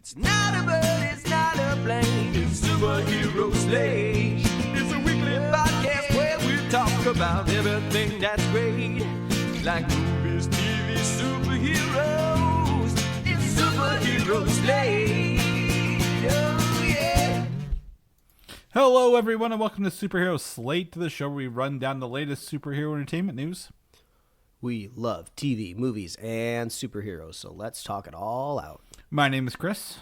It's not a bird, it's not a plane, it's Superhero Slate. It's a weekly podcast where we talk about everything that's great, like movies, TV, superheroes. It's Superhero Slate. Oh yeah. Hello everyone and welcome to Superhero Slate, the show where we run down the latest superhero entertainment news. We love TV, movies, and superheroes, so let's talk it all out. My name is Chris.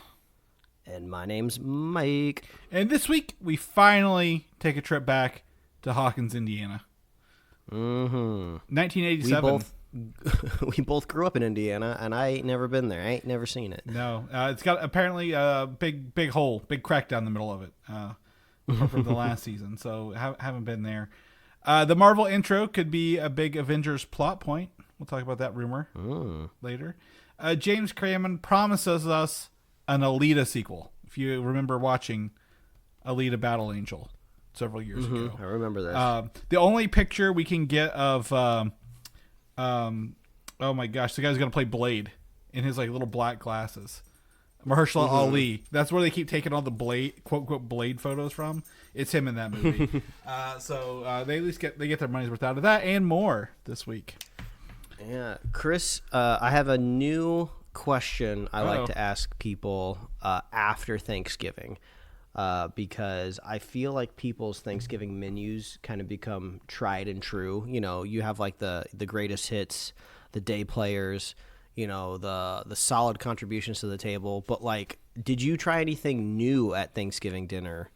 And my name's Mike. And this week, we finally take a trip back to Hawkins, Indiana. 1987. We both grew up in Indiana, and I ain't never been there. I ain't never seen it. No, it's got apparently a big hole, big crack down the middle of it from the last season, so haven't been there. The Marvel intro could be a big Avengers plot point. We'll talk about that rumor later. James Cameron promises us an Alita sequel. If you remember watching Alita Battle Angel several years ago. I remember this. The only picture we can get of, oh my gosh, the guy's going to play Blade in his like little black glasses. Mahershala Ali. That's where they keep taking all the Blade, quote unquote, Blade photos from. It's him in that movie. So they at least get their money's worth out of that and more this week. Yeah, Chris, I have a new question I like to ask people after Thanksgiving because I feel like people's Thanksgiving menus kind of become tried and true. You know, you have like the greatest hits, the day players, you know, the solid contributions to the table. But like, did you try anything new at Thanksgiving dinner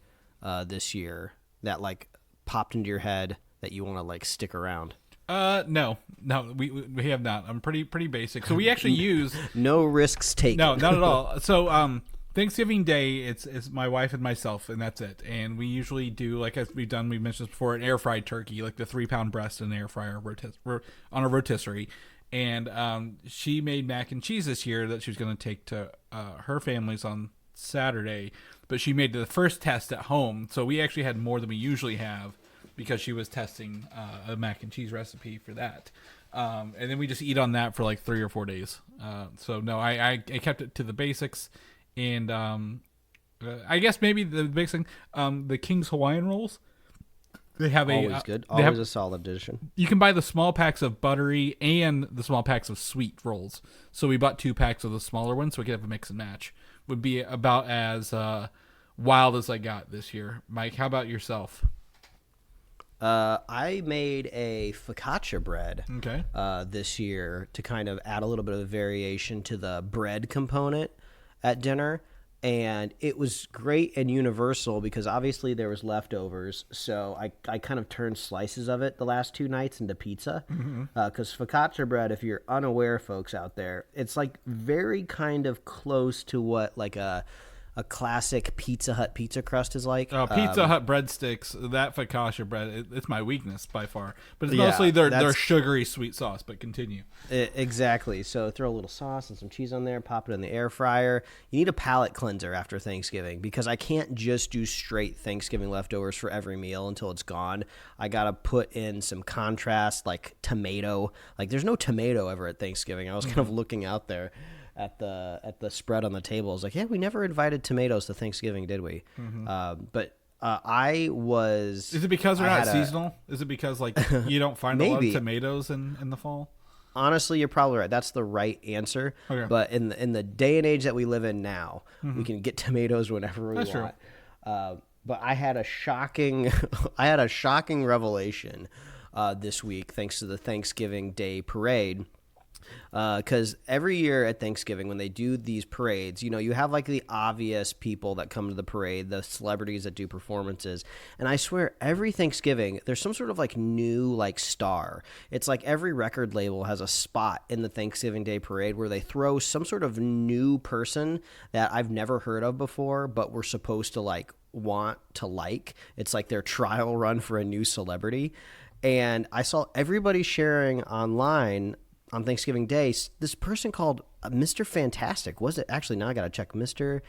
this year that like popped into your head that you want to like stick around? No, we have not. I'm pretty basic. So we actually use no risks taken. No, not at all. So Thanksgiving Day, it's my wife and myself, and that's it. And we usually do, like as we mentioned this before, an air fried turkey, like the 3-pound breast in an air fryer on a rotisserie. And she made mac and cheese this year that she was going to take to her family's on Saturday, but she made the first test at home, so we actually had more than we usually have, because she was testing a mac and cheese recipe for that. And then we just eat on that for like 3 or 4 days. So no, I kept it to the basics. And I guess maybe the big thing, the King's Hawaiian rolls. They have always good. Always a solid addition. You can buy the small packs of buttery and the small packs of sweet rolls. So we bought 2 packs of the smaller ones so we could have a mix and match. Would be about as wild as I got this year. Mike, how about yourself? I made a focaccia bread this year to kind of add a little bit of variation to the bread component at dinner. And it was great and universal because obviously there was leftovers. So I kind of turned slices of it the last 2 nights into pizza. Because focaccia bread, if you're unaware, folks out there, it's like very kind of close to what like a classic Pizza Hut pizza crust is like. Pizza Hut breadsticks, that focaccia bread, it's my weakness by far. But it's mostly their sugary sweet sauce, but continue. Exactly. So throw a little sauce and some cheese on there, pop it in the air fryer. You need a palate cleanser after Thanksgiving because I can't just do straight Thanksgiving leftovers for every meal until it's gone. I got to put in some contrast like tomato. Like there's no tomato ever at Thanksgiving. I was kind of looking out there at the spread on the table. I was like, yeah, we never invited tomatoes to Thanksgiving, did we? But I was... Is it because they're not seasonal? Is it because like you don't find a lot of tomatoes in the fall? Honestly, you're probably right. That's the right answer. Okay. But in the day and age that we live in now, we can get tomatoes whenever we want. True. But I had a shocking revelation this week thanks to the Thanksgiving Day parade. Because every year at Thanksgiving, when they do these parades, you know, you have like the obvious people that come to the parade, the celebrities that do performances. And I swear every Thanksgiving, there's some sort of like new like star. It's like every record label has a spot in the Thanksgiving Day parade where they throw some sort of new person that I've never heard of before, but we're supposed to like want to like. It's like their trial run for a new celebrity. And I saw everybody sharing online on Thanksgiving Day, this person called Mr. Fantastic. Was it? Actually, now I got to check. Mr.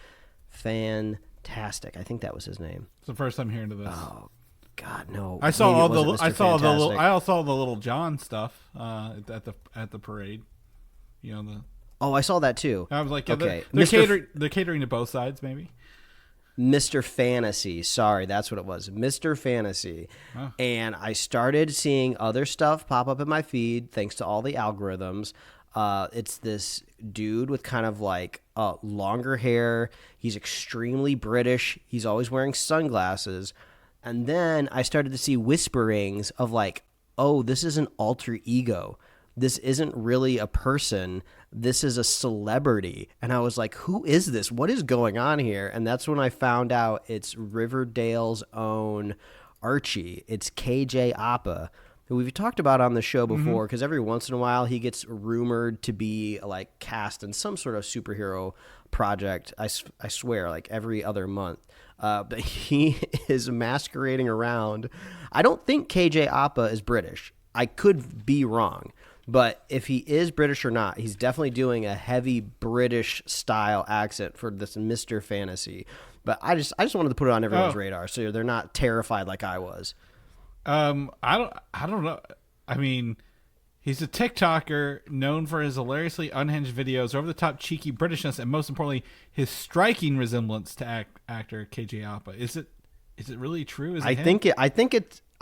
Fantastic. I think that was his name. It's the first time hearing of this. Oh, God, no. I saw the little John stuff at the parade. You know, Oh, I saw that too. I was like, okay, they're catering to both sides, maybe. Mr. Fantasy. Sorry, that's what it was. Mr. Fantasy. Oh. And I started seeing other stuff pop up in my feed thanks to all the algorithms. It's this dude with kind of like longer hair. He's extremely British. He's always wearing sunglasses. And then I started to see whisperings of like, oh, this is an alter ego. This isn't really a person. This is a celebrity. And I was like, who is this? What is going on here? And that's when I found out it's Riverdale's own Archie. It's KJ Apa, who we've talked about on the show before, because every once in a while he gets rumored to be like cast in some sort of superhero project. I swear, like every other month. But he is masquerading around. I don't think KJ Apa is British. I could be wrong. But if he is British or not, he's definitely doing a heavy British style accent for this Mr. Fantasy. But I just wanted to put it on everyone's radar so they're not terrified like I was. I don't know. I mean, he's a TikToker known for his hilariously unhinged videos, over the top cheeky Britishness, and most importantly, his striking resemblance to actor KJ Apa. Is it really true? Is it him?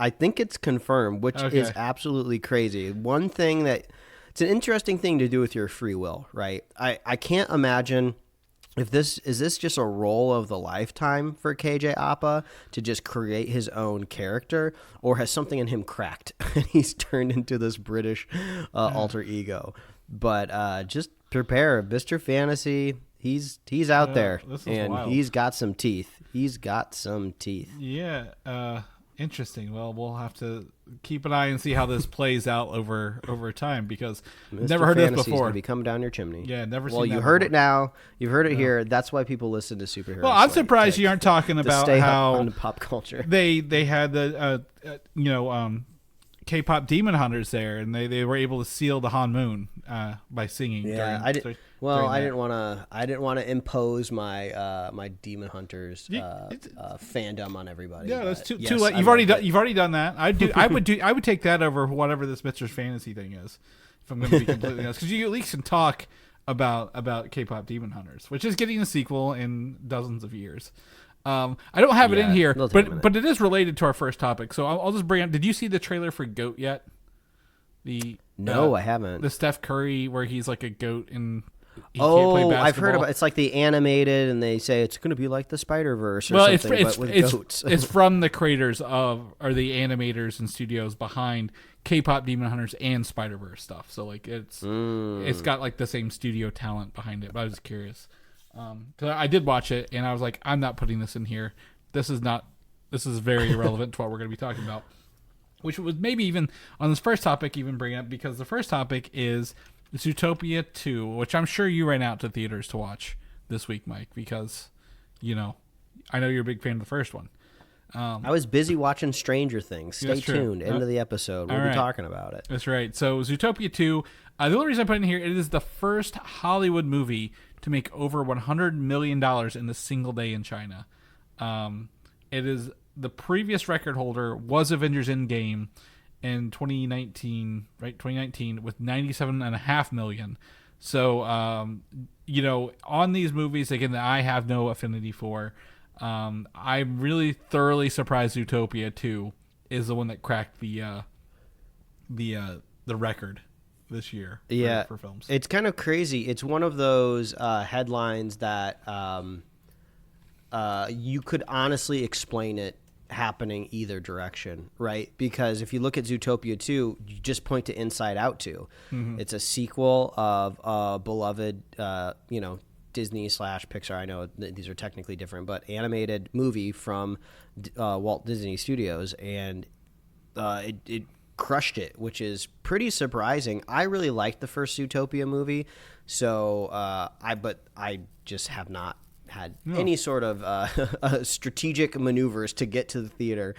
I think it's confirmed, which is absolutely crazy. One thing it's an interesting thing to do with your free will, right? I can't imagine if this just a role of the lifetime for KJ Apa to just create his own character, or has something in him cracked and he's turned into this British alter ego. But just prepare, Mr. Fantasy. He's out there, and wild. He's got some teeth. Yeah. Interesting. Well, we'll have to keep an eye and see how this plays out over time, because I've never heard of this before. Be coming down your chimney. Yeah, never seen that. Well, you heard it now. You've heard it here. That's why people listen to superheroes. Well, I'm surprised you aren't talking about how on pop culture they had the K-pop Demon Hunters there, and they were able to seal the Han Moon by singing. Yeah, I didn't want to impose my my Demon Hunters fandom on everybody. Yeah, that's too late. You've already done that. I would take that over whatever this Mr. Fantasy thing is, if I'm going to be completely honest, because you at least can talk about K-pop Demon Hunters, which is getting a sequel in dozens of years. I don't have it in here, but it is related to our first topic. So I'll just bring up. Did you see the trailer for Goat yet? No, I haven't. The Steph Curry where he's like a goat and he can't play basketball. I've heard about. It's like the animated, and they say it's going to be like the Spider-Verse or something, but with goats. It's from the creators the animators and studios behind K-pop Demon Hunters and Spider-Verse stuff. So like it's got like the same studio talent behind it. But I was curious. Because I did watch it, and I was like, I'm not putting this in here. This is very irrelevant to what we're going to be talking about. Which was maybe even on this first topic, even bring up, because the first topic is Zootopia 2, which I'm sure you ran out to theaters to watch this week, Mike, because, I know you're a big fan of the first one. I was busy watching Stranger Things. Stay tuned. End of the episode. We'll be talking about it. That's right. So Zootopia 2, the only reason I put it in here, it is the first Hollywood movie to make over $100 million in a single day in China. It is the previous record holder was Avengers Endgame in 2019, right? 2019 with $97.5 million. So, on these movies, again, that I have no affinity for, I'm really thoroughly surprised Zootopia 2 is the one that cracked the record this year for films. It's kind of crazy. It's one of those headlines that you could honestly explain it happening either direction, right? Because if you look at Zootopia 2, you just point to Inside Out 2. Mm-hmm. It's a sequel of a beloved, Disney/Pixar. I know these are technically different, but animated movie from Walt Disney Studios, and it crushed it, which is pretty surprising. I really liked the first Zootopia movie, so I just have not had any sort of strategic maneuvers to get to the theater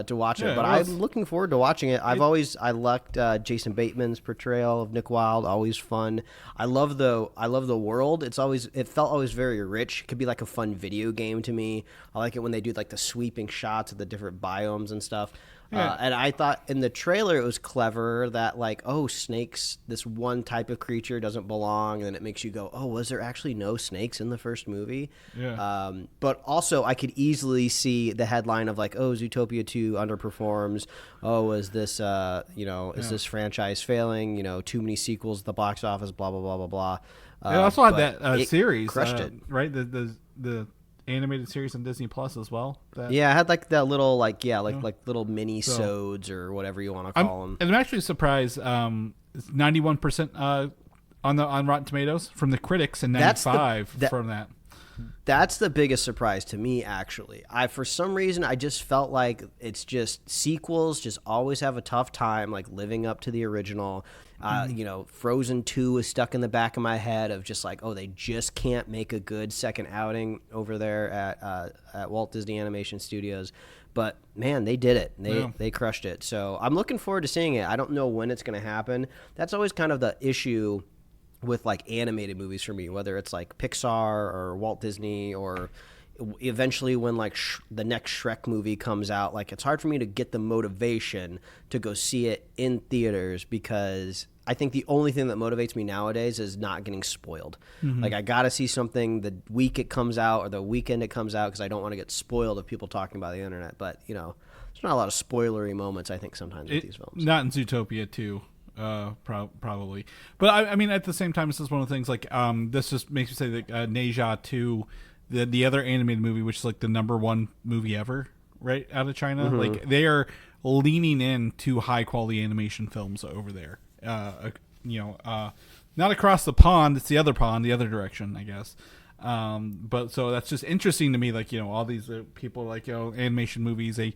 to watch it. But I'm looking forward to watching it. I liked Jason Bateman's portrayal of Nick Wilde. Always fun. I love the world. It felt always very rich. It could be like a fun video game to me. I like it when they do like the sweeping shots of the different biomes and stuff. And I thought in the trailer it was clever that like, oh, snakes, this one type of creature doesn't belong, and then it makes you go, oh, was there actually no snakes in the first movie? Yeah. But also I could easily see the headline of like, oh, Zootopia 2 underperforms. Oh, is this is this franchise failing? Too many sequels at the box office, blah blah blah blah blah. It also had that series, crushed it, right? The animated series on Disney Plus as well. It had like that little like little mini sods or whatever you want to call them. And I'm actually surprised. It's 91% on Rotten Tomatoes from the critics and 95 from that. That's the biggest surprise to me, actually. For some reason, I just felt like it's just sequels just always have a tough time like living up to the original. Frozen 2 is stuck in the back of my head of just like, oh, they just can't make a good second outing over there at Walt Disney Animation Studios. But man, they did it. They crushed it. So I'm looking forward to seeing it. I don't know when it's going to happen. That's always kind of the issue with like animated movies for me, whether it's like Pixar or Walt Disney, or eventually when like the next Shrek movie comes out, like it's hard for me to get the motivation to go see it in theaters, because I think the only thing that motivates me nowadays is not getting spoiled. Mm-hmm. Like I got to see something the week it comes out or the weekend it comes out, because I don't want to get spoiled of people talking about the internet. But there's not a lot of spoilery moments, I think, sometimes with these films. Not in Zootopia 2. Probably, but I mean, at the same time, this is one of the things. Like, this just makes me say that Neja 2, the other animated movie, which is like the #1 movie ever, right out of China. Mm-hmm. Like they are leaning into high quality animation films over there. Not across the pond; it's the other pond, the other direction, I guess. But so that's just interesting to me. Like all these people, like animation movies, they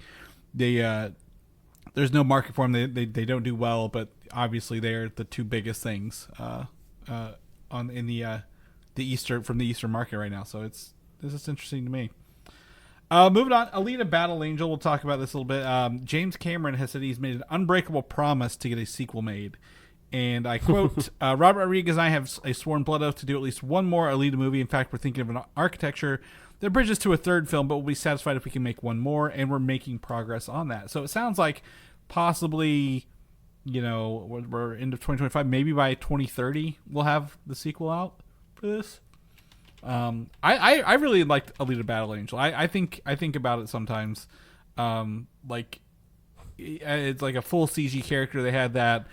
there's no market for them. They don't do well, but obviously they're the two biggest things the Eastern market right now. So this is interesting to me. Moving on, Alita Battle Angel. We'll talk about this a little bit. James Cameron has said he's made an unbreakable promise to get a sequel made. And I quote, Robert Rodriguez and I have a sworn blood oath to do at least one more Alita movie. In fact, we're thinking of an architecture that bridges to a third film, but we'll be satisfied if we can make one more, and we're making progress on that. So it sounds like possibly, we're into 2025, maybe by 2030 we'll have the sequel out for this. I really liked Alita Battle Angel. I think about it sometimes. Like it's like a full CG character. They had that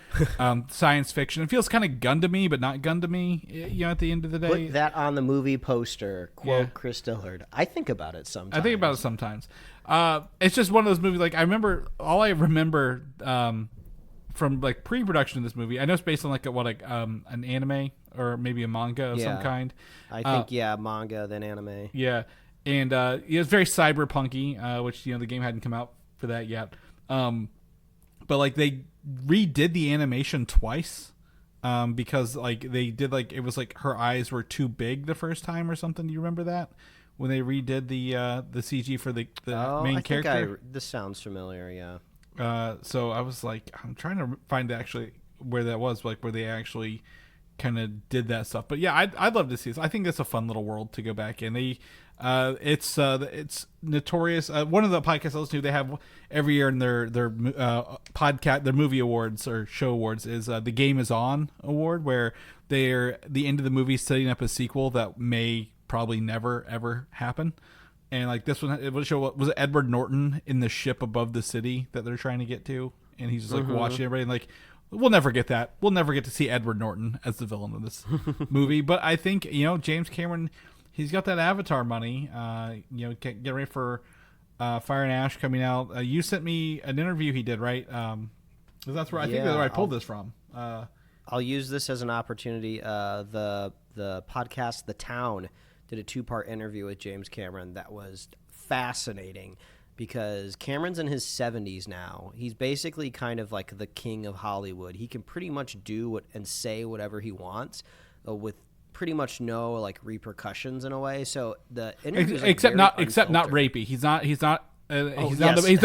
science fiction. It feels kind of Gundam-y, but not Gundam-y. At the end of the day, put that on the movie poster. Quote Chris Dillard. I think about it sometimes. It's just one of those movies. Like I remember from like pre-production of this movie. I know it's based on an anime or maybe a manga of some kind. I think manga then anime. Yeah, and it's very cyberpunky, which the game hadn't come out for that yet. But like they redid the animation twice, because like they did it was like her eyes were too big the first time or something. Do you remember that when they redid the CG for the main character? This sounds familiar. Yeah. So I was like, I'm trying to find actually where that was, like where they actually kind of did that stuff. But yeah, I'd love to see this. I think that's a fun little world to go back in. It's notorious. One of the podcasts I listen to, they have every year in their podcast, their movie awards or show awards is the Game Is On award, where they're the end of the movie setting up a sequel that may probably never ever happen. And like this one, it was Edward Norton in the ship above the city that they're trying to get to, and he's just like watching everybody and like, we'll never get that. We'll never get to see Edward Norton as the villain of this movie. But I think James Cameron, he's got that Avatar money. Get ready for Fire and Ash coming out. You sent me an interview he did, right? That's where I think that's where I pulled this from. I'll use this as an opportunity. The podcast The Town did a 2-part interview with James Cameron that was fascinating, because Cameron's in his 70s now. He's basically kind of like the king of Hollywood. He can pretty much do and say whatever he wants with pretty much no like repercussions in a way. So the interview except not rapey. He's not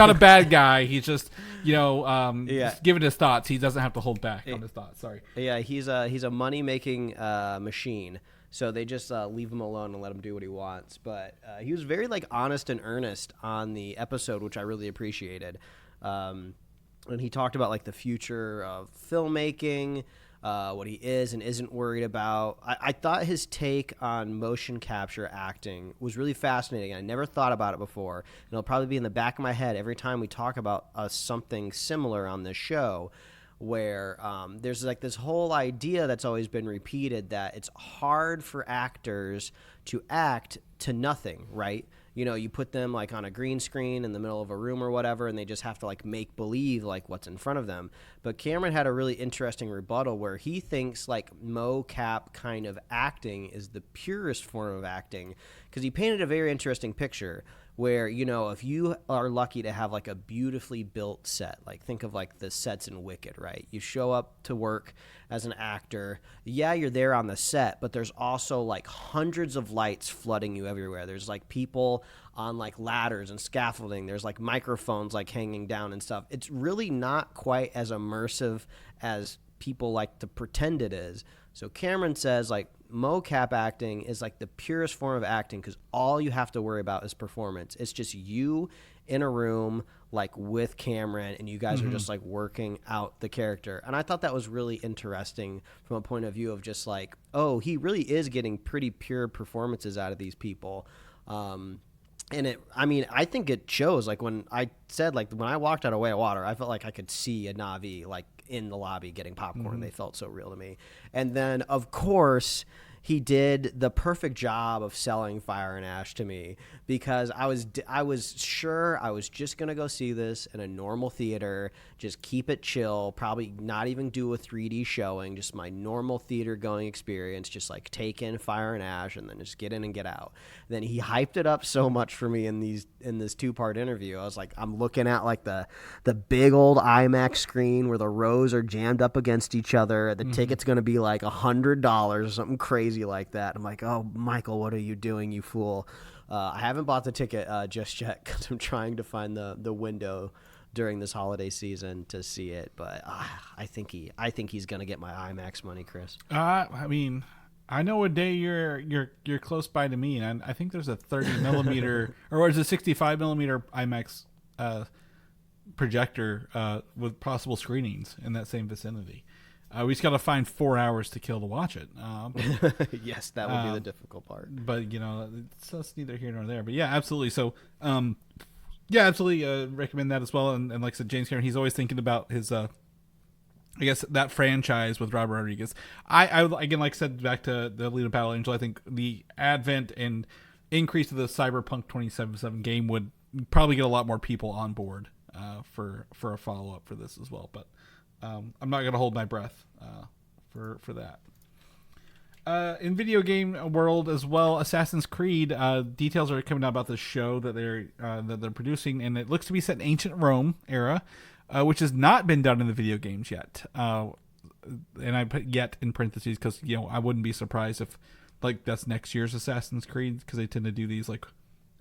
a bad guy. He's just just giving his thoughts. He doesn't have to hold back on his thoughts. Sorry. Yeah, he's a money making machine. So they just leave him alone and let him do what he wants. But he was very honest and earnest on the episode, which I really appreciated. And he talked about like the future of filmmaking, what he is and isn't worried about. I thought his take on motion capture acting was really fascinating. I never thought about it before, and it'll probably be in the back of my head every time we talk about something similar on this show, where there's like this whole idea that's always been repeated that it's hard for actors to act to nothing, right? You know, you put them like on a green screen in the middle of a room or whatever, and they just have to like make believe like what's in front of them. But Cameron had a really interesting rebuttal where he thinks like mocap kind of acting is the purest form of acting, because he painted a very interesting picture where, you know, if you are lucky to have like a beautifully built set, like think of like the sets in Wicked, right? You show up to work as an actor. Yeah, you're there on the set, but there's also like hundreds of lights flooding you everywhere. There's like people on like ladders and scaffolding. There's like microphones like hanging down and stuff. It's really not quite as immersive as people like to pretend it is. So Cameron says like mocap acting is like the purest form of acting because all you have to worry about is performance. It's just you in a room like with Cameron, and you guys are just like working out the character. And I thought that was really interesting from a point of view of just like, oh, he really is getting pretty pure performances out of these people. And I think it shows. Like when I said, like when I walked out of Way of Water, I felt like I could see a Na'vi like in the lobby getting popcorn. They felt so real to me. And then, of course, he did the perfect job of selling Fire and Ash to me, because I was sure I was just going to go see this in a normal theater, just keep it chill, probably not even do a 3D showing, just my normal theater going experience, just like take in Fire and Ash and then just get in and get out. Then he hyped it up so much for me in this 2-part interview. I was like, I'm looking at like the big old IMAX screen where the rows are jammed up against each other. The ticket's going to be like $100 or something crazy like that. I'm like, oh, Michael, what are you doing, you fool? I haven't bought the ticket just yet because I'm trying to find the window during this holiday season to see it. But I think he's gonna get my IMAX money, Chris. I mean, I know a day you're close by to me, and I think there's a 30 millimeter or is a 65 millimeter IMAX projector with possible screenings in that same vicinity. We just got to find 4 hours to kill to watch it. Yes, that would be the difficult part. But, you know, it's neither here nor there. But, yeah, absolutely. So, yeah, absolutely recommend that as well. And like I said, James Cameron, he's always thinking about his, I guess, that franchise with Robert Rodriguez. I again, like I said, back to the Alita Battle Angel, I think the advent and increase of the Cyberpunk 2077 game would probably get a lot more people on board for a follow-up for this as well. But I'm not going to hold my breath for that. In video game world as well, Assassin's Creed details are coming out about the show that they're producing, and it looks to be set in ancient Rome era, which has not been done in the video games yet. And I put "yet" in parentheses because I wouldn't be surprised if like that's next year's Assassin's Creed, because they tend to do these like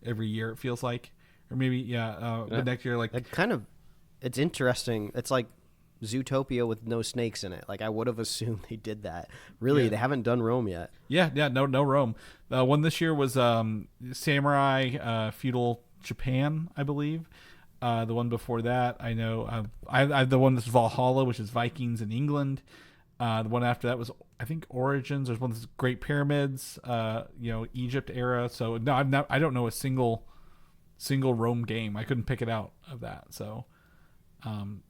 every year, it feels like, or maybe but next year like it's interesting. It's like Zootopia with no snakes in it. Like I would have assumed they did that. Really, they haven't done Rome yet. Yeah, no Rome. One this year was Samurai feudal Japan, I believe. The one before that, I know, I the one that's Valhalla, which is Vikings in England. The one after that was, I think, Origins. There's one that's Great Pyramids, Egypt era. So no, I don't know a single Rome game. I couldn't pick it out of that. So.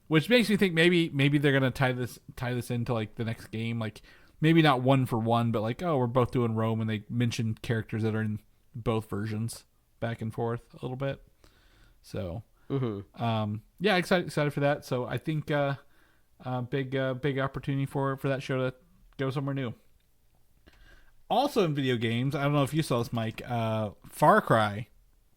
Which makes me think maybe they're gonna tie this into like the next game, like maybe not one for one, but like, oh, we're both doing Rome, and they mentioned characters that are in both versions back and forth a little bit. So yeah, excited for that. So I think big opportunity for that show to go somewhere new. Also in video games, I don't know if you saw this, Mike. Far Cry,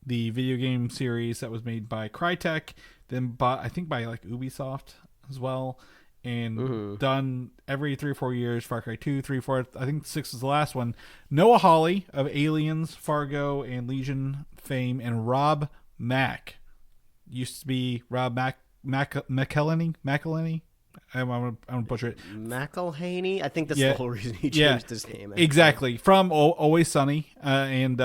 the video game series that was made by Crytek, then bought, I think, by like Ubisoft as well, and done every 3 or 4 years. Far Cry 2, 3, 4, I think 6 is the last one. Noah Hawley of Aliens, Fargo, and Legion fame, and Rob Mack, used to be Rob McElhenney. I'm gonna butcher it. McElhaney? I think that's the whole reason he changed his name. Exactly. From Always Sunny, and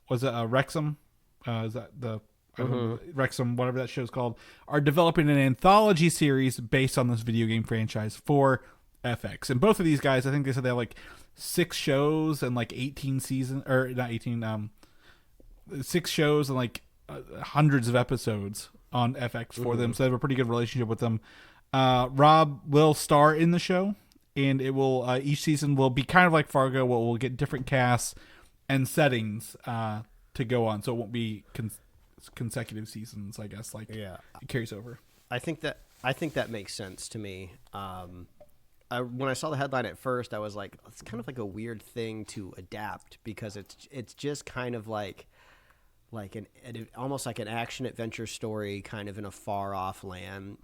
was it Wrexham? Is that the Wrexham, whatever that show's called, are developing an anthology series based on this video game franchise for FX. And both of these guys, I think they said they have like 6 shows and like 18 seasons, or not 18, 6 shows and like hundreds of episodes on FX for them. So they have a pretty good relationship with them. Rob will star in the show, and it will each season will be kind of like Fargo, where we'll get different casts and settings to go on. So it won't be consecutive seasons, I guess. Like, it carries over. I think that makes sense to me. When I saw the headline at first, I was like, it's kind of like a weird thing to adapt, because it's just kind of like almost like an action adventure story kind of in a far off land,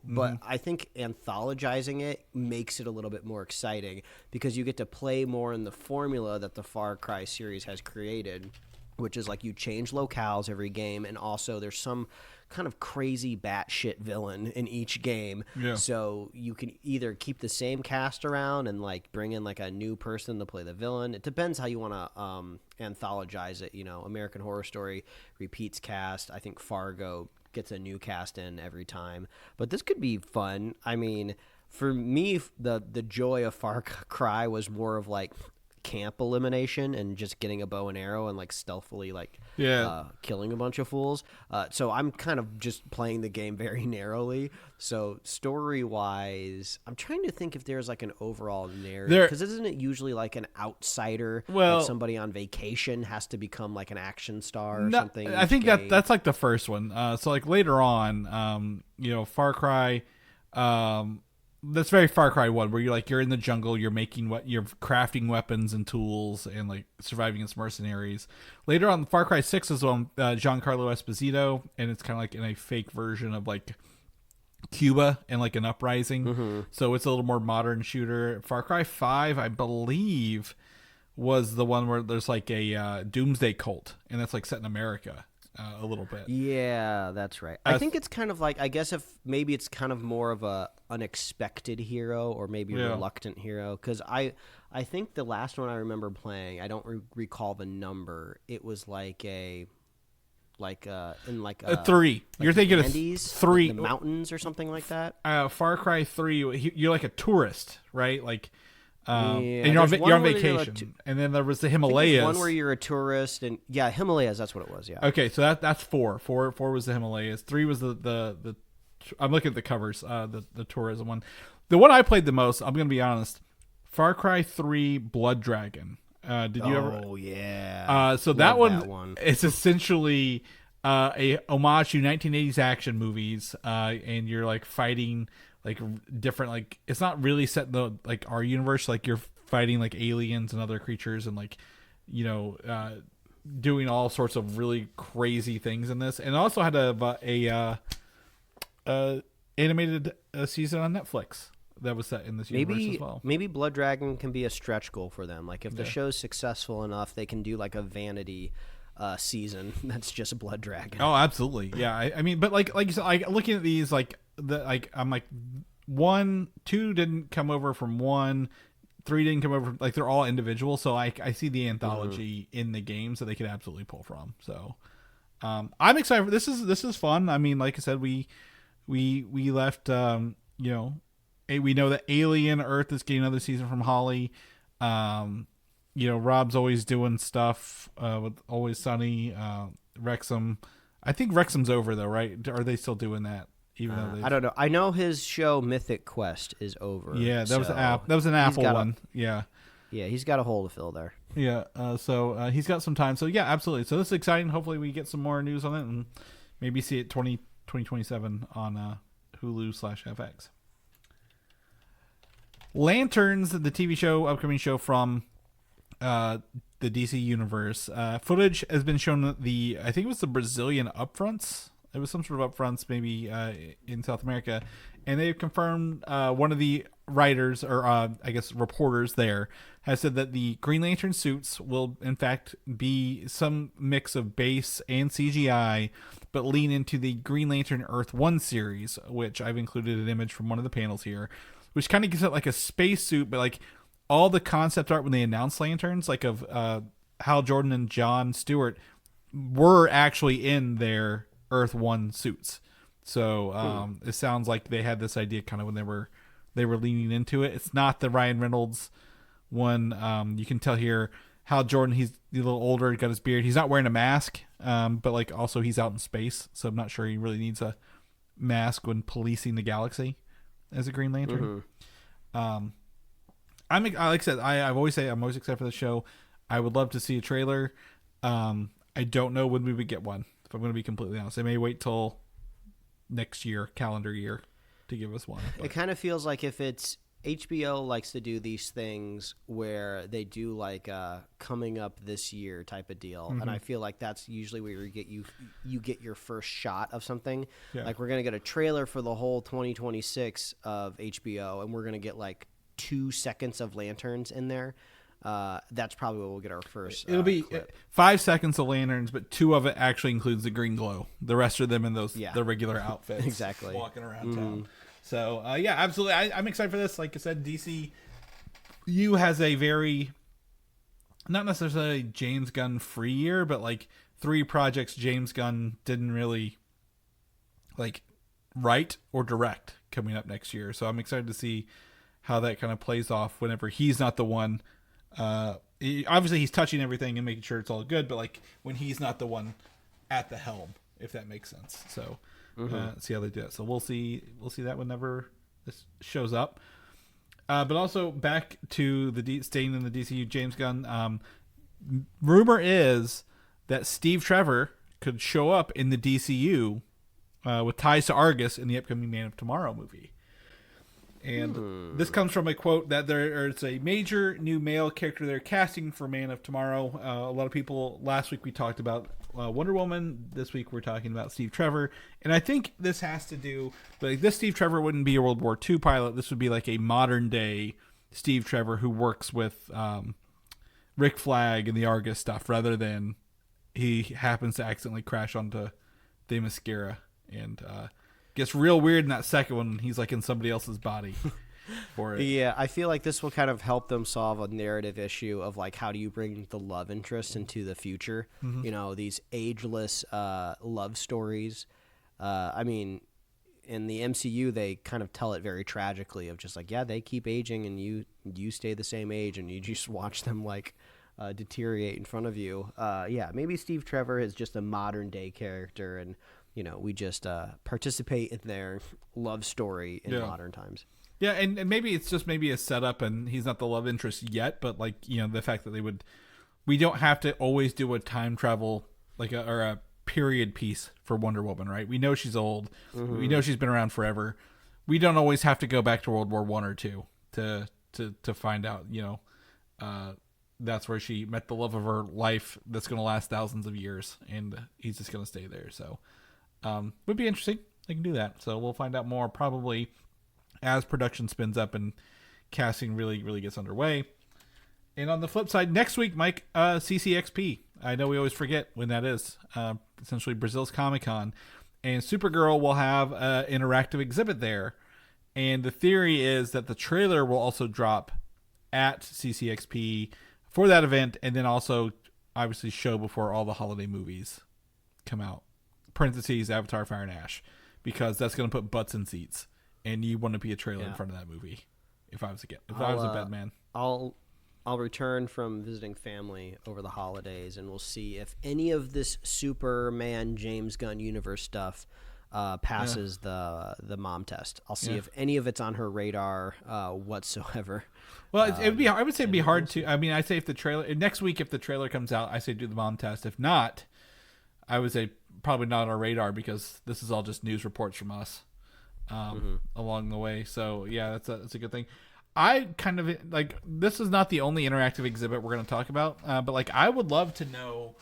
but I think anthologizing it makes it a little bit more exciting, because you get to play more in the formula that the Far Cry series has created, which is like you change locales every game, and also there's some kind of crazy batshit villain in each game. Yeah. So you can either keep the same cast around and like bring in like a new person to play the villain. It depends how you want to anthologize it. American Horror Story repeats cast. I think Fargo gets a new cast in every time. But this could be fun. I mean, for me, the joy of Far Cry was more of like camp elimination and just getting a bow and arrow and like stealthily killing a bunch of fools. So I'm kind of just playing the game very narrowly. So story wise, I'm trying to think if there's like an overall narrative, because isn't it usually like an outsider, like somebody on vacation has to become like an action star or something? I think that's like the first one. So like later on, Far Cry, that's very Far Cry 1, where you're in the jungle, you're crafting weapons and tools and like surviving as mercenaries. Later on, Far Cry 6 is on Giancarlo Esposito, and it's kind of like in a fake version of like Cuba and like an uprising. So it's a little more modern shooter. Far Cry 5, I believe, was the one where there's like a doomsday cult, and that's like set in America. A little bit. Yeah, that's right. I think it's kind of like, I guess if maybe it's kind of more of a unexpected hero, or maybe reluctant hero, because I think the last one I remember playing, I don't recall the number. It was like a 3. Like you're thinking Andes, of 3, like the mountains or something like that. Far Cry 3. You're like a tourist, right? Like. And you're on vacation. And then there was the Himalayas. One where you're a tourist, and Himalayas, that's what it was. Yeah. Okay, so that's 4. 4 was the Himalayas. 3 was the I'm looking at the covers, the tourism one. The one I played the most, I'm gonna be honest, Far Cry 3 Blood Dragon. Did you ever? Oh yeah. So that one is essentially a homage to 1980s action movies, and you're like fighting like different, like it's not really set in the like our universe, like you're fighting like aliens and other creatures and like doing all sorts of really crazy things in this. And it also had a animated season on Netflix that was set in this universe as well. Maybe Blood Dragon can be a stretch goal for them. Like if the show's successful enough, they can do like a vanity season that's just Blood Dragon. Oh, absolutely. Yeah. I mean, but like you said, looking at these, I'm like 1, 2 didn't come over from 1, 3 didn't come over. Like they're all individual. So I see the anthology in the game, so they could absolutely pull from. So I'm excited for this. Is fun. I mean, like I said, we left. We know that Alien Earth is getting another season from Holly. Rob's always doing stuff with Always Sunny, Wrexham. I think Wrexham's over though, right? Are they still doing that? Even though I don't know. I know his show Mythic Quest is over. Yeah, that was an Apple one. Yeah, he's got a hole to fill there. Yeah, so he's got some time. So yeah, absolutely. So this is exciting. Hopefully we get some more news on it and maybe see it 2027 on Hulu/FX. Lanterns, the TV show, upcoming show from the DC universe. Footage has been shown at I think it was the Brazilian upfronts. It was some sort of upfronts, maybe in South America, and they've confirmed one of the writers, or I guess reporters there, has said that the Green Lantern suits will in fact be some mix of base and CGI, but lean into the Green Lantern Earth 1 series, which I've included an image from one of the panels here, which kind of gives it like a space suit, but like all the concept art when they announced Lanterns, like of Hal Jordan and John Stewart, were actually in their Earth 1 suits. So it sounds like they had this idea kind of when they were leaning into it. It's not the Ryan Reynolds one. You can tell here Hal Jordan, he's a little older, got his beard. He's not wearing a mask, but like also he's out in space, so I'm not sure he really needs a mask when policing the galaxy as a Green Lantern. I'm like I said, I've always say I'm always excited for the show. I would love to see a trailer. I don't know when we would get one, if I'm going to be completely honest. I may wait till next year, calendar year, to give us one. But. It kind of feels like if it's HBO likes to do these things where they do like coming up this year type of deal, and I feel like that's usually where you get your first shot of something. Yeah. Like we're gonna get a trailer for the whole 2026 of HBO, and we're gonna get like 2 seconds of lanterns in there. That's probably what we'll get our first. It'll be clip. 5 seconds of lanterns, but 2 of it actually includes the green glow. The rest of them in those the regular outfits, exactly walking around town. So yeah, absolutely. I'm excited for this. Like I said, DCU has a very not necessarily James Gunn free year, but like 3 projects James Gunn didn't really like write or direct coming up next year. So I'm excited to see how that kind of plays off whenever he's not the one. Obviously he's touching everything and making sure it's all good, but like when he's not the one at the helm, if that makes sense. So see how they do it. So we'll see that whenever this shows up. But also back to staying in the DCU, James Gunn. Rumor is that Steve Trevor could show up in the DCU with ties to Argus in the upcoming Man of Tomorrow movie. And this comes from a quote that there's a major new male character they're casting for Man of Tomorrow. A lot of people, last week we talked about Wonder Woman. This week we're talking about Steve Trevor. And I think this has to do, like this Steve Trevor wouldn't be a World War II pilot. This would be like a modern day Steve Trevor who works with Rick Flag and the Argus stuff, rather than he happens to accidentally crash onto Themyscira and gets real weird in that second one. He's like in somebody else's body for it. Yeah, I feel like this will kind of help them solve a narrative issue of like how do you bring the love interest into the future? You know, these ageless love stories. I mean, in the MCU, they kind of tell it very tragically of just like, yeah, they keep aging and you stay the same age and you just watch them like deteriorate in front of you. Yeah, maybe Steve Trevor is just a modern day character and you know, we just participate in their love story in modern times. Yeah, and maybe it's just maybe a setup and he's not the love interest yet, but like, you know, the fact that we don't have to always do a time travel or a period piece for Wonder Woman, right? We know she's old. We know she's been around forever. We don't always have to go back to World War I or II to find out, you know, that's where she met the love of her life that's going to last thousands of years, and he's just going to stay there. So would be interesting. They can do that. So we'll find out more probably as production spins up and casting really, really gets underway. And on the flip side, next week, Mike, CCXP. I know we always forget when that is. Essentially Brazil's Comic-Con. And Supergirl will have an interactive exhibit there. And the theory is that the trailer will also drop at CCXP for that event, and then also obviously show before all the holiday movies come out. Parentheses, Avatar, Fire and Ash, because that's going to put butts in seats, and you want to be a trailer in front of that movie. If I was a Batman, I'll return from visiting family over the holidays, and we'll see if any of this Superman James Gunn universe stuff passes the mom test. I'll see if any of it's on her radar whatsoever. Well, it would be. I would say it'd be hard to. I mean, I say if the trailer next week, if the trailer comes out, I say do the mom test. If not, I would say probably not on our radar because this is all just news reports from us along the way. So yeah, that's a good thing. I kind of like this is not the only interactive exhibit we're going to talk about, but like I would love to know,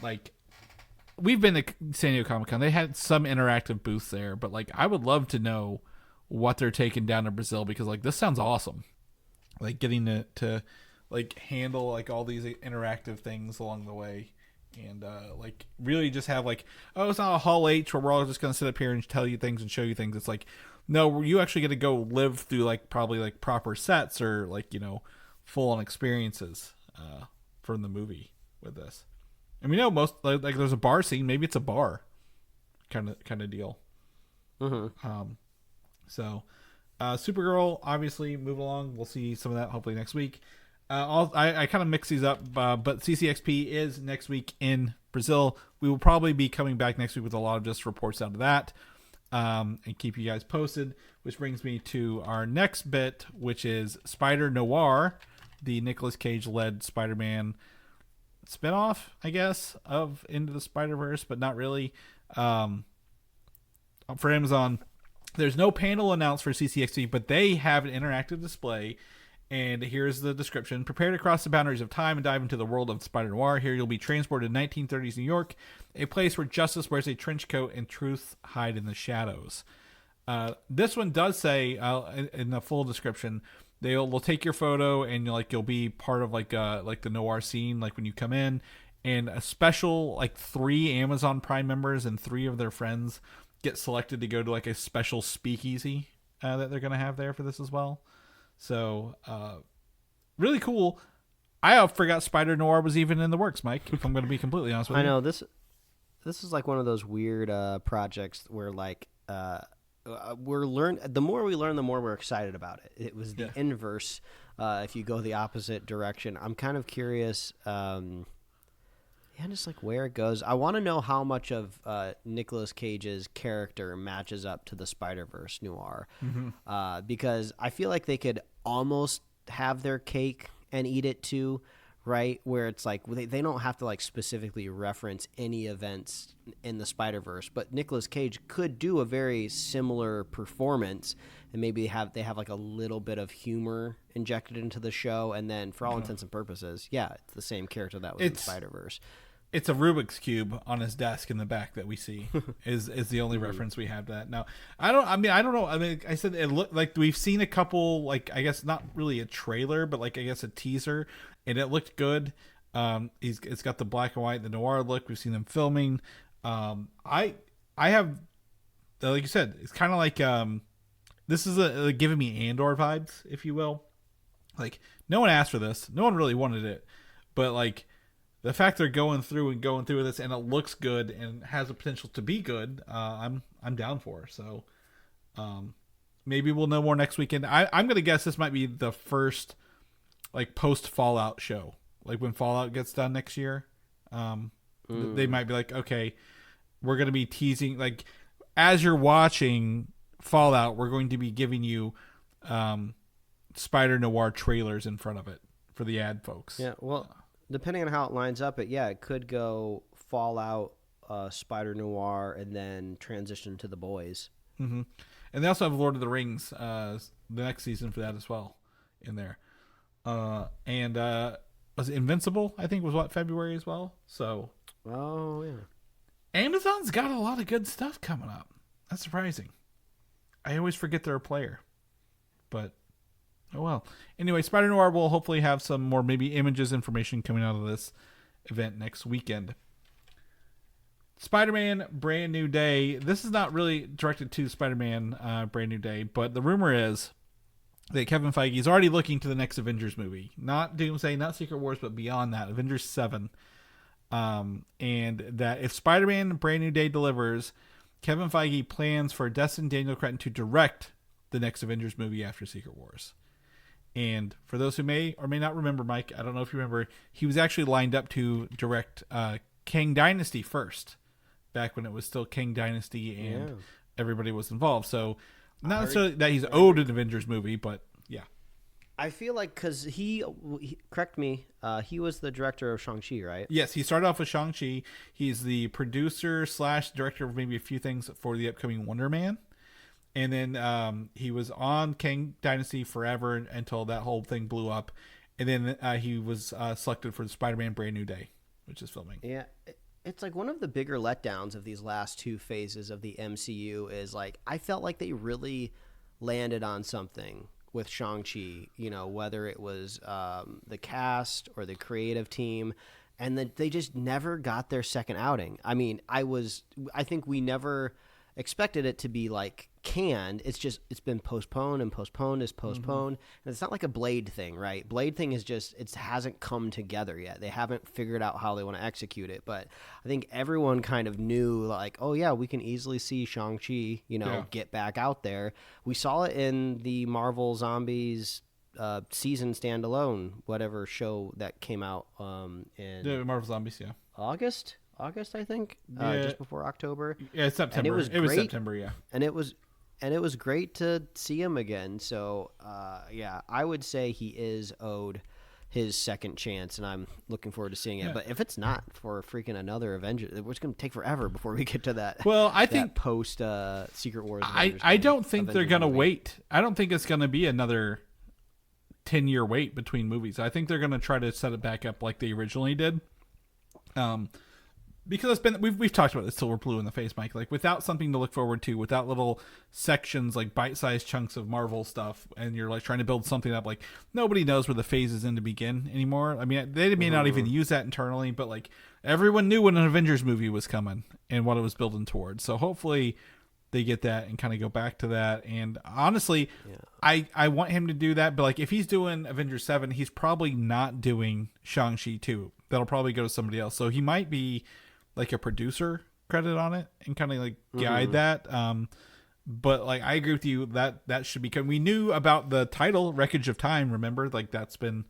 like we've been to San Diego Comic-Con. They had some interactive booths there, but like I would love to know what they're taking down to Brazil because like this sounds awesome. Like getting to like handle like all these interactive things along the way. And like really just have like, oh, it's not a Hall H where we're all just gonna sit up here and tell you things and show you things. It's like, no, you actually get to go live through like probably like proper sets or like, you know, full on experiences from the movie with this. And we know most like there's a bar scene. Maybe it's a bar kind of deal. So Supergirl, obviously, move along. We'll see some of that hopefully next week. I kind of mix these up, but CCXP is next week in Brazil. We will probably be coming back next week with a lot of just reports out of that, and keep you guys posted. Which brings me to our next bit, which is Spider Noir, the Nicolas Cage-led Spider-Man spinoff, I guess, of Into the Spider-Verse, but not really. For Amazon, there's no panel announced for CCXP, but they have an interactive display. And here's the description. Prepare to cross the boundaries of time and dive into the world of Spider Noir. Here you'll be transported to 1930s New York, a place where justice wears a trench coat and truth hide in the shadows. This one does say, in the full description, they'll take your photo and you'll be part of like the noir scene, like when you come in, and a special 3 Amazon Prime members and 3 of their friends get selected to go to like a special speakeasy that they're gonna have there for this as well. So, really cool. I forgot Spider Noir was even in the works, Mike, if I'm going to be completely honest with you. I know, this is like one of those weird projects where the more we learn, the more we're excited about it. It was the inverse. If you go the opposite direction, I'm kind of curious, just like where it goes. I want to know how much of Nicolas Cage's character matches up to the Spider-Verse noir, because I feel like they could almost have their cake and eat it too, right? Where it's like they don't have to like specifically reference any events in the Spider-Verse, but Nicolas Cage could do a very similar performance, and maybe they have like a little bit of humor injected into the show, and then for all intents and purposes, it's the same character that was in Spider-Verse. It's a Rubik's Cube on his desk in the back that we see is the only reference we have to that. Now, I don't know. I mean, I said it looked like we've seen a couple, like, I guess not really a trailer, but like, I guess a teaser, and it looked good. It's got the black and white, the noir look. We've seen them filming. I have, like you said, it's kind of like, this is a giving me Andor vibes, if you will. Like, no one asked for this. No one really wanted it, but like, the fact they're going through this and it looks good and has the potential to be good, I'm down for. So maybe we'll know more next weekend. I'm going to guess this might be the first like post Fallout show. Like when Fallout gets done next year, they might be like, okay, we're going to be teasing, like as you're watching Fallout, we're going to be giving you Spider Noir trailers in front of it for the ad folks. Yeah, well, depending on how it lines up, it could go Fallout, Spider Noir, and then transition to The Boys. Mm-hmm. And they also have Lord of the Rings, the next season for that as well, in there. And was it Invincible? I think was February as well. So, oh yeah, Amazon's got a lot of good stuff coming up. That's surprising. I always forget they're a player, but. Oh, well. Anyway, Spider Noir will hopefully have some more maybe images, information coming out of this event next weekend. Spider-Man Brand New Day. This is not really directed to Spider-Man Brand New Day, but the rumor is that Kevin Feige is already looking to the next Avengers movie. Not Doomsday, not Secret Wars, but beyond that, Avengers 7. And that if Spider-Man Brand New Day delivers, Kevin Feige plans for Destin Daniel Cretton to direct the next Avengers movie after Secret Wars. And for those who may or may not remember, Mike, I don't know if you remember, he was actually lined up to direct Kang Dynasty first, back when it was still Kang Dynasty and everybody was involved. So not necessarily that he's owed an Avengers movie, but yeah. I feel like because he correct me, he was the director of Shang-Chi, right? Yes, he started off with Shang-Chi. He's the producer / director of maybe a few things for the upcoming Wonder Man. And then he was on Kang Dynasty forever until that whole thing blew up. And then he was selected for the Spider-Man Brand New Day, which is filming. Yeah, it's like one of the bigger letdowns of these last 2 phases of the MCU is like I felt like they really landed on something with Shang-Chi, whether it was the cast or the creative team, and that they just never got their second outing. I mean, I think we never expected it to be like canned. It's been postponed and postponed is postponed. And it's not like a Blade thing, right? Blade thing is just, it hasn't come together yet. They haven't figured out how they want to execute it. But I think everyone kind of knew, like, oh yeah, we can easily see Shang-Chi, get back out there. We saw it in the Marvel Zombies season standalone, whatever show that came out in Marvel Zombies, August, I think, just before October. Yeah, it's September. And it was September, yeah. And it was great to see him again. So, I would say he is owed his second chance, and I'm looking forward to seeing it. Yeah. But if it's not for freaking another Avengers, it's going to take forever before we get to that. Well, I think post Secret Wars. I don't think they're going to wait. I don't think it's going to be another 10-year wait between movies. I think they're going to try to set it back up like they originally did. Because it's been, we've talked about this till we're blue in the face, Mike. Like, without something to look forward to, without little sections, like bite-sized chunks of Marvel stuff, and you're like trying to build something up, like nobody knows where the phases in to begin anymore. I mean, they may not even use that internally, but like everyone knew when an Avengers movie was coming and what it was building towards. So hopefully they get that and kind of go back to that. And honestly, I want him to do that. But like, if he's doing Avengers 7, he's probably not doing Shang-Chi 2. That'll probably go to somebody else. So he might be like a producer credit on it and kind of like guide that. But like, I agree with you that should be, we knew about the title Wreckage of Time. Remember, like that's been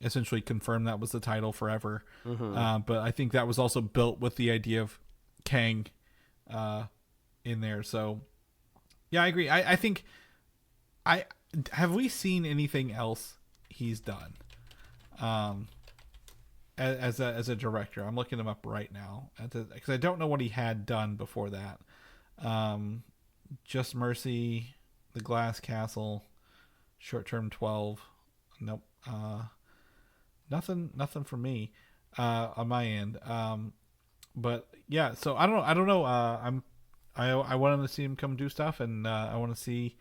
essentially confirmed. That was the title forever. But I think that was also built with the idea of Kang, in there. So yeah, I agree. I think have we seen anything else he's done as a director? I'm looking him up right now because I don't know what he had done before that. Just Mercy, The Glass Castle, Short Term 12. Nope. Nothing for me on my end. But yeah, so I don't know. I wanted to see him come do stuff, and I want to see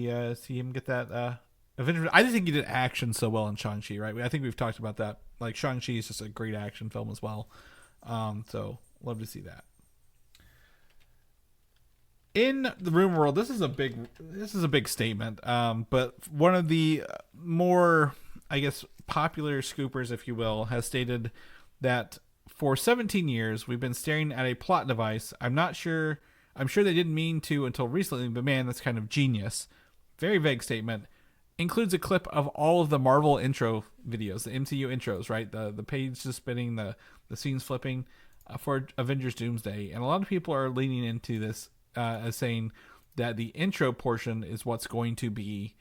him get that Avengers. I just think he did action so well in Shang-Chi, right? I think we've talked about that. Like, Shang-Chi is just a great action film as well. So love to see that. In the rumor world, this is a big statement. But one of the more, I guess, popular scoopers, if you will, has stated that for 17 years, we've been staring at a plot device. I'm sure they didn't mean to until recently, but man, that's kind of genius. Very vague statement. Includes a clip of all of the Marvel intro videos, the MCU intros, right? The page just spinning, the scenes flipping for Avengers Doomsday. And a lot of people are leaning into this as saying that the intro portion is what's going to be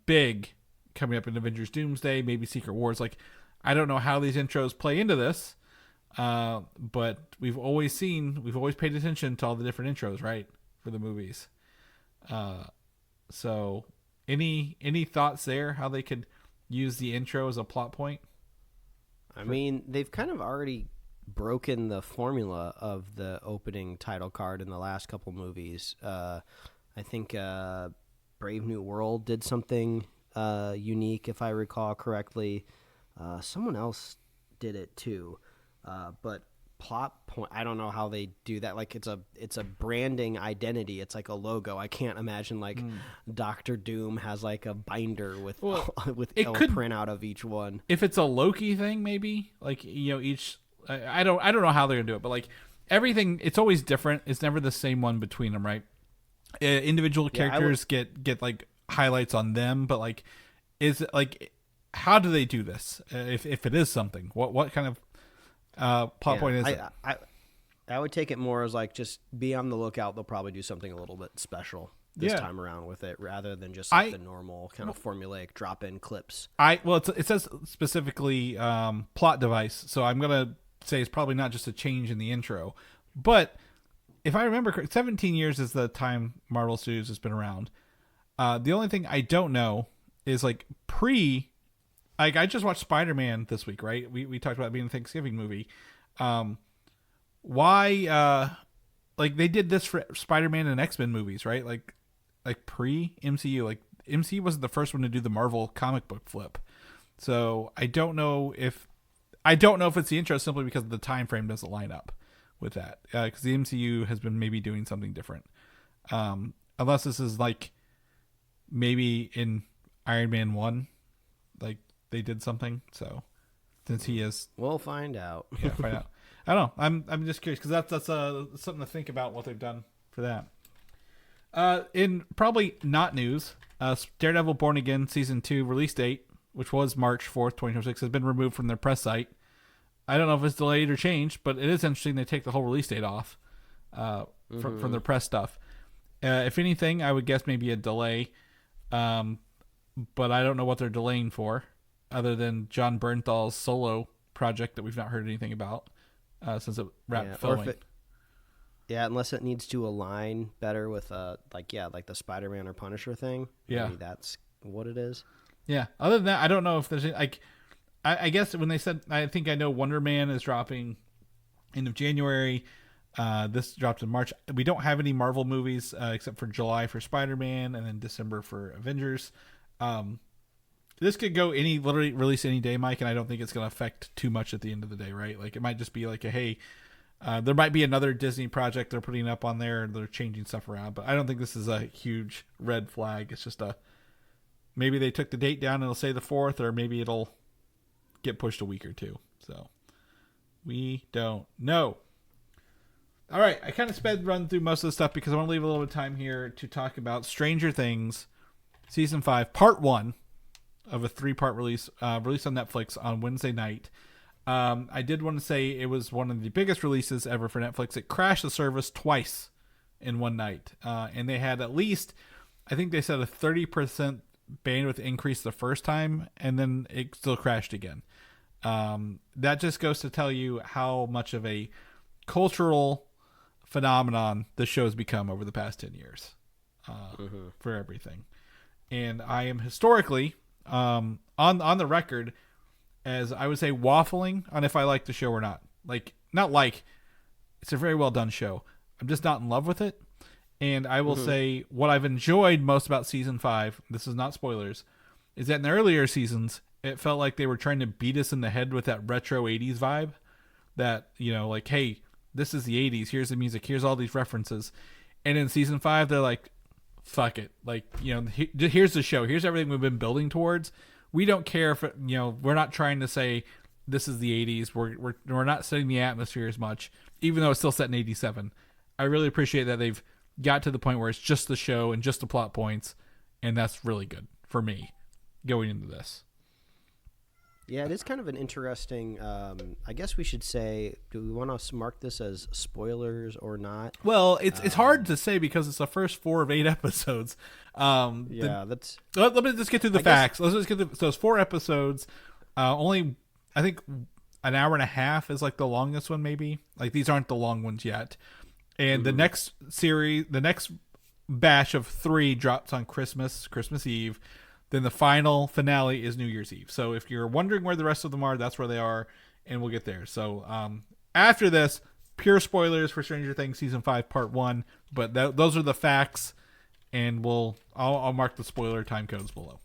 big coming up in Avengers Doomsday, maybe Secret Wars. Like, I don't know how these intros play into this. But we've always paid attention to all the different intros, right, for the movies. So any thoughts there, how they could use the intro as a plot point? I mean, they've kind of already broken the formula of the opening title card in the last couple movies. I think Brave New World did something unique, if I recall correctly. Someone else did it too. But plot point, I don't know how they do that. Like, it's a branding identity. It's like a logo. I can't imagine like Doctor Doom has like a binder with a printout of each one. If it's a Loki thing, maybe like, each. I don't know how they're gonna do it, but like everything, it's always different. It's never the same one between them, right? Individual characters get like highlights on them, but like, is it like, how do they do this? If it is something, what kind of plot point is it? I would take it more as like, just be on the lookout. They'll probably do something a little bit special this time around with it, rather than just like the normal kind of formulaic drop-in clips. It says specifically plot device, so I'm gonna say it's probably not just a change in the intro. But if I remember, 17 years is the time Marvel Studios has been around. The only thing I don't know is like like, I just watched Spider-Man this week, right? We talked about it being a Thanksgiving movie. Why, like, they did this for Spider-Man and X-Men movies, right? Like pre-MCU. Like, MCU wasn't the first one to do the Marvel comic book flip. So I don't know if it's the intro simply because the time frame doesn't line up with that, because the MCU has been maybe doing something different. Unless this is like maybe in Iron Man 1, like they did something. So since he is, we'll find out. Yeah, find out. I don't know. I'm just curious because that's something to think about what they've done for that. In probably not news, Daredevil Born Again season 2 release date, which was March 4th, 2026, has been removed from their press site. I don't know if it's delayed or changed, but it is interesting they take the whole release date off from their press stuff. If anything, I would guess maybe a delay, but I don't know what they're delaying for, other than John Bernthal's solo project that we've not heard anything about since it wrapped filming. Unless it needs to align better with like the Spider-Man or Punisher thing. Yeah, maybe that's what it is. Yeah. Other than that, I don't know if there's like. I guess when they said, I think I know Wonder Man is dropping end of January. This dropped in March. We don't have any Marvel movies except for July for Spider-Man and then December for Avengers. This could go literally release any day, Mike, and I don't think it's going to affect too much at the end of the day, right? Like it might just be like there might be another Disney project they're putting up on there and they're changing stuff around, but I don't think this is a huge red flag. It's just maybe they took the date down and it'll say the 4th, or maybe it'll get pushed a week or two. So we don't know. All right, I kind of run through most of the stuff because I want to leave a little bit of time here to talk about Stranger Things season 5 part 1 of a 3-part release released on Netflix on Wednesday night. I did want to say it was one of the biggest releases ever for Netflix. It crashed the service twice in one night, and they had at least, I think they said, a 30% bandwidth increase the first time, and then it still crashed again. That just goes to tell you how much of a cultural phenomenon the show's become over the past 10 years for everything. And I am historically on the record as, I would say, waffling on if I like the show or not. It's a very well done show. I'm just not in love with it. And I will say what I've enjoyed most about season 5, this is not spoilers, is that in the earlier seasons, it felt like they were trying to beat us in the head with that retro 80s vibe. That, like, hey, this is the 80s. Here's the music. Here's all these references. And in season 5, they're like, fuck it. Like, here's the show. Here's everything we've been building towards. We don't care if, we're not trying to say this is the 80s. We're not setting the atmosphere as much, even though it's still set in 87. I really appreciate that they've got to the point where it's just the show and just the plot points. And that's really good for me going into this. Yeah, it is kind of an interesting, I guess we should say, do we want to mark this as spoilers or not? Well, it's hard to say because it's the first 4 of 8 episodes. Let me just get through the facts. Let's just get through. So it's 4 episodes. Only, I think, an hour and a half is like the longest one, maybe. Like, these aren't the long ones yet. And the next series, the next batch of 3 drops on Christmas Eve. Then the final finale is New Year's Eve. So if you're wondering where the rest of them are, that's where they are, and we'll get there. So after this, pure spoilers for Stranger Things season 5 part 1, but those are the facts, and I'll mark the spoiler time codes below.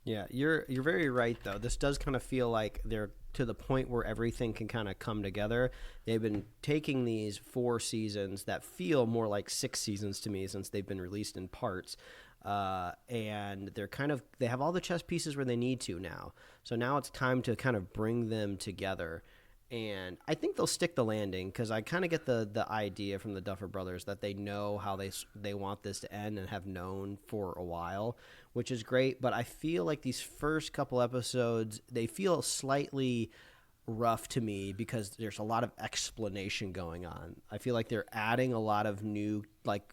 Yeah, you're very right though. This does kind of feel like they're to the point where everything can kind of come together. They've been taking these 4 seasons that feel more like 6 seasons to me since they've been released in parts. And they have all the chess pieces where they need to now. So now it's time to kind of bring them together. And I think they'll stick the landing because I kind of get the idea from the Duffer Brothers that they know how they want this to end and have known for a while, which is great. But I feel like these first couple episodes, they feel slightly rough to me because there's a lot of explanation going on. I feel like they're adding a lot of new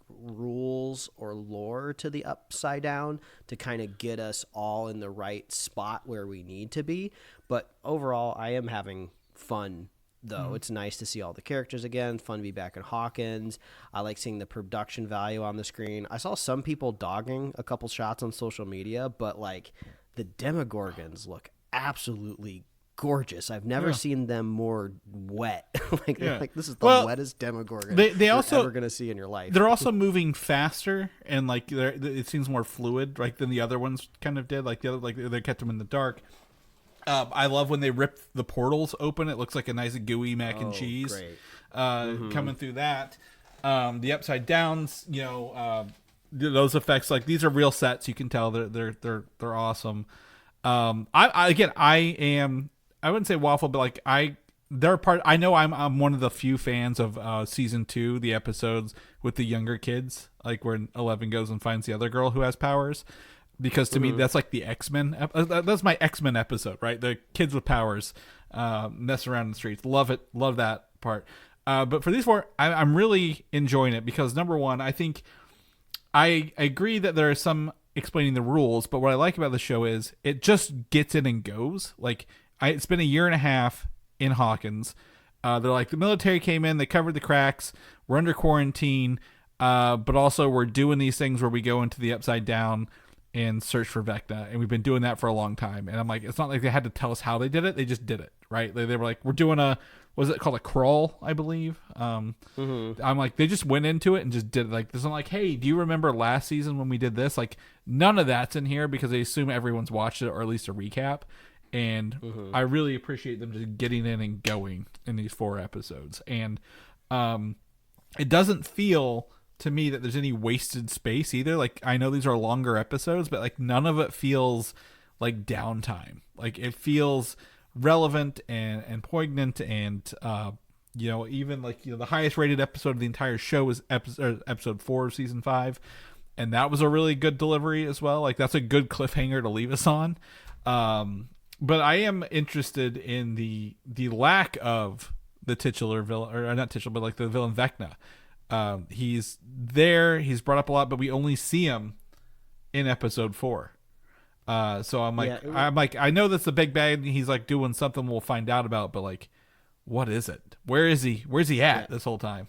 rules or lore to the Upside Down to kind of get us all in the right spot where we need to be. But overall, I am having fun though. It's nice to see all the characters again. Fun to be back in Hawkins. I like seeing the production value on the screen. I saw some people dogging a couple shots on social media, but the Demogorgons look absolutely gorgeous. I've never seen them more wet. This is the wettest Demogorgon you're ever going to see in your life. They're also moving faster, and it seems more fluid, than the other ones kind of did. They kept them in the dark. I love when they rip the portals open. It looks like a nice gooey mac and cheese. Great. coming through that. The upside downs, those effects, like these are real sets. You can tell they're awesome. I wouldn't say waffle, but like I know I'm one of the few fans of season 2, the episodes with the younger kids, like where 11 goes and finds the other girl who has powers, because to me that's like the X-Men. That's my X-Men episode, right? The kids with powers mess around in the streets. Love it. Love that part. But for these 4, I'm really enjoying it because, number one, I think I agree that there are some explaining the rules, but what I like about the show is it just gets in and goes. Like it's been a year and a half in Hawkins. They're like, the military came in, they covered the cracks, we're under quarantine, but also we're doing these things where we go into the upside down and search for Vecna, and we've been doing that for a long time. And I'm like, it's not like they had to tell us how they did it, they just did it, right? They were like, we're doing was it called a crawl, I believe? I'm like, they just went into it and just did it. Like, this is like, hey, do you remember last season when we did this? Like, none of that's in here because they assume everyone's watched it, or at least a recap. And I really appreciate them just getting in and going in these 4 episodes. And it doesn't feel to me that there's any wasted space either. Like, I know these are longer episodes, but like none of it feels like downtime. Like, it feels relevant and poignant, and even like the highest rated episode of the entire show is episode 4 of season 5, and that was a really good delivery as well. Like, that's a good cliffhanger to leave us on. But I am interested in the lack of the titular villain, or not titular, but like the villain Vecna. He's there, he's brought up a lot, but we only see him in episode 4. So I'm like, I know that's the big bad. He's like doing something we'll find out about, but like, what is it? Where is he? Where's he at this whole time?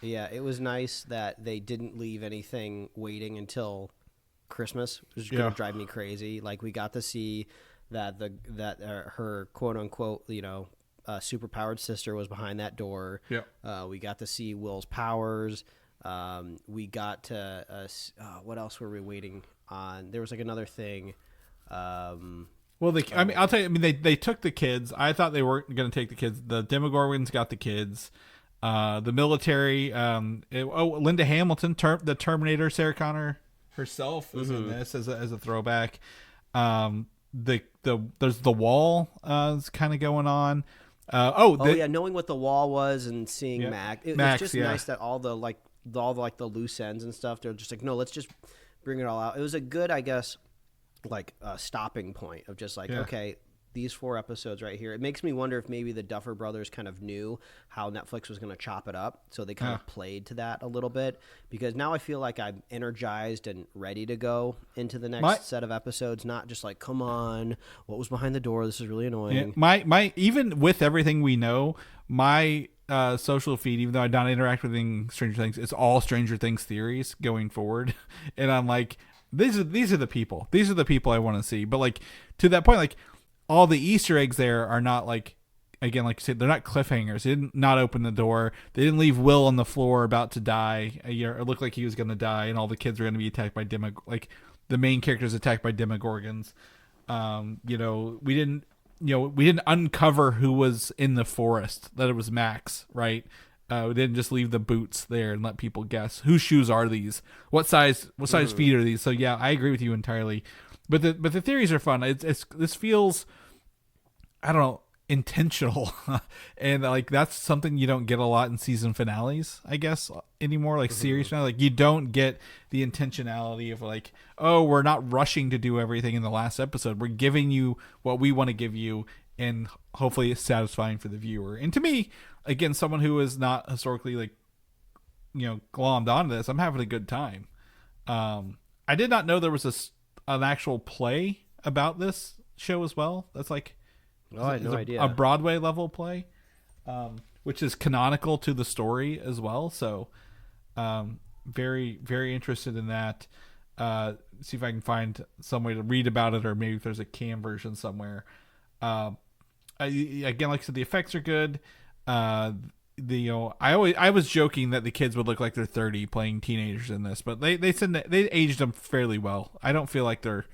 Yeah, it was nice that they didn't leave anything waiting until Christmas, which is going to drive me crazy. Like, we got to see that her quote unquote, superpowered sister was behind that door. Yeah. We got to see Will's powers. We got to what else were we waiting on? There was like another thing. Well, I'll tell you. I mean, they took the kids. I thought they weren't going to take the kids. The Demogorgons got the kids. The military. Linda Hamilton, the Terminator, Sarah Connor herself was in this as a throwback. There's the wall is kind of going on. Knowing what the wall was and seeing Max. It was just nice that all the loose ends and stuff, they're just like, no, let's just bring it all out. It was a good, I guess, like stopping point of just like, okay, these 4 episodes right here. It makes me wonder if maybe the Duffer Brothers kind of knew how Netflix was going to chop it up, so they kind of played to that a little bit, because now I feel like I'm energized and ready to go into the next set of episodes, not just like, come on, what was behind the door? This is really annoying. My even with everything we know, my social feed, even though I don't interact with Stranger Things, it's all Stranger Things theories going forward. And I'm like, these are the people. These are the people I want to see. But like, to that point, like, all the Easter eggs there are not like, again, like you said, they're not cliffhangers. They didn't not open the door. They didn't leave Will on the floor about to die. It looked like he was going to die, and all the kids were going to be attacked by like the main characters attacked by Demogorgons. We didn't uncover who was in the forest, that it was Max, right? We didn't just leave the boots there and let people guess whose shoes are these, what size feet are these. So yeah, I agree with you entirely. But the theories are fun. This feels, I don't know, intentional, and like that's something you don't get a lot in season finales, I guess, anymore. Like series finale, like you don't get the intentionality of like, oh, we're not rushing to do everything in the last episode. We're giving you what we want to give you, and hopefully it's satisfying for the viewer. And to me, again, someone who is not historically like, glommed onto this, I'm having a good time. I did not know there was an actual play about this show as well. That's like, I had no idea. A Broadway level play, which is canonical to the story as well. So, very, very interested in that. See if I can find some way to read about it, or maybe if there's a cam version somewhere. Again, like I said, the effects are good. I was joking that the kids would look like they're 30 playing teenagers in this, but they said that they aged them fairly well. I don't feel like they're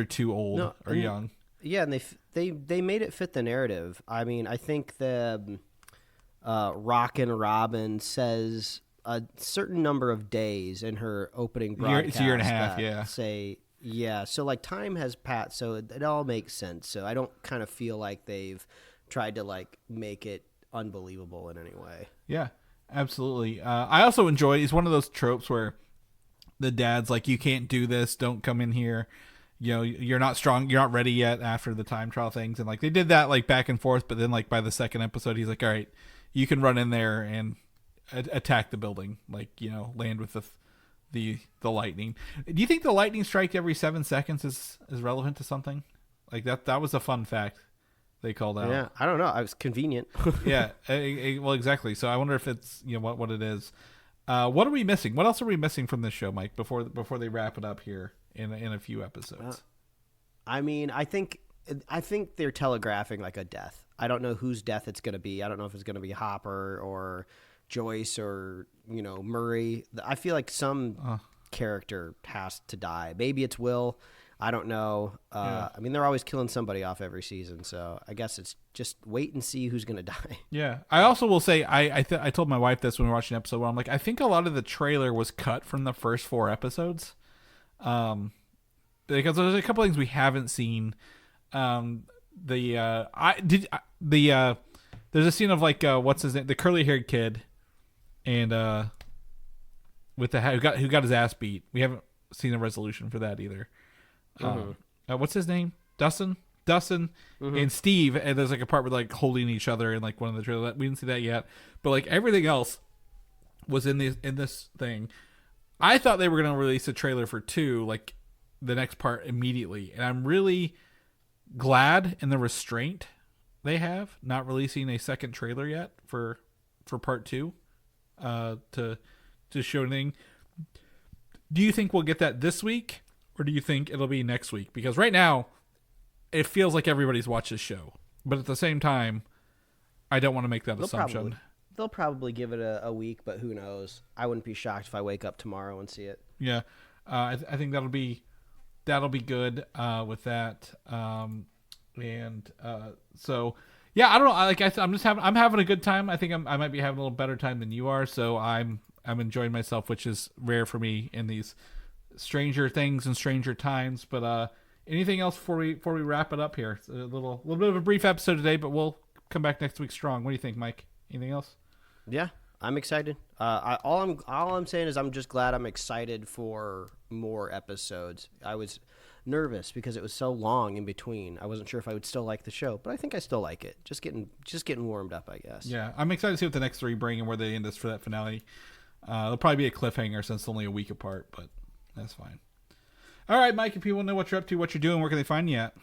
too old or young. Yeah, and they made it fit the narrative. I mean, I think Rockin' Robin says a certain number of days in her opening broadcast. It's a year and a half, yeah. So like time has passed, so it all makes sense. So I don't kind of feel like they've tried to like make it unbelievable in any way. Yeah, absolutely. I also enjoy. It's one of those tropes where the dad's like, "You can't do this. Don't come in here. You know, you're not strong. You're not ready yet." After the time trial things, and like they did that like back and forth, but then like by the second episode, he's like, "All right, you can run in there and attack the building. Like, you know, land with the lightning." Do you think the lightning strike every 7 seconds is relevant to something like that? That was a fun fact they called out. Yeah, I don't know. I was convenient. Yeah, well, exactly. So I wonder if it's, you know, what it is. What are we missing? What else are we missing from this show, Mike? Before they wrap it up here in a few episodes. I mean, I think they're telegraphing like a death. I don't know whose death it's going to be. I don't know if it's going to be Hopper or Joyce or, you know, Murray. I feel like some character has to die. Maybe it's Will. I don't know. I mean, they're always killing somebody off every season, so I guess it's just wait and see who's going to die. Yeah. I also will say, I told my wife this when we were watching episode 1. I'm like, I think a lot of the trailer was cut from the first 4 episodes. Because there's a couple things we haven't seen. There's a scene of like, what's his name? The curly-haired kid. And with the who got his ass beat. We haven't seen a resolution for that either. What's his name? Dustin, and Steve. And there's like a part where like holding each other in like one of the trailers. We didn't see that yet, but like everything else was in this thing. I thought they were going to release a trailer for 2, like the next part immediately, and I'm really glad in the restraint they have not releasing a second trailer yet for part 2. To show anything. Do you think we'll get that this week, or do you think it'll be next week? Because right now, it feels like everybody's watched this show, but at the same time, I don't want to make that assumption. They'll probably give it a week, but who knows? I wouldn't be shocked if I wake up tomorrow and see it. Yeah, I think that'll be good with that, so. Yeah, I don't know. I'm having a good time. I think I might be having a little better time than you are. So I'm enjoying myself, which is rare for me in these Stranger Things and Stranger Times. But anything else before we wrap it up here? It's a little bit of a brief episode today, but we'll come back next week strong. What do you think, Mike? Anything else? Yeah, I'm excited. All I'm saying is I'm just glad I'm excited for more episodes. I was nervous because it was so long in between. I wasn't sure if I would still like the show, but I think I still like it. Just getting warmed up, I guess. Yeah, I'm excited to see what the next 3 bring and where they end this for that finale. There'll probably be a cliffhanger since it's only a week apart, but that's fine. All right, Mike, if people know what you're up to, what you're doing, where can they find you at?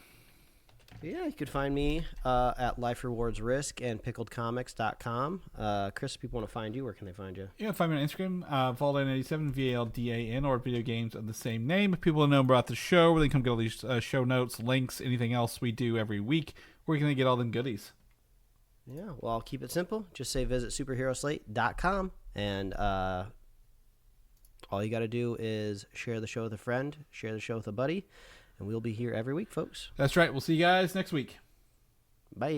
Yeah, you could find me at Life Rewards Risk and pickledcomics.com. Chris, if people want to find you, where can they find you? Yeah, find me on Instagram, Valdan87, VALDAN, or video games of the same name. If people want to know about the show, where they come get all these show notes, links, anything else we do every week, where can they get all them goodies? Yeah, well, I'll keep it simple. Just say visit superheroslate.com, and all you got to do is share the show with a friend, share the show with a buddy, and we'll be here every week, folks. That's right. We'll see you guys next week. Bye.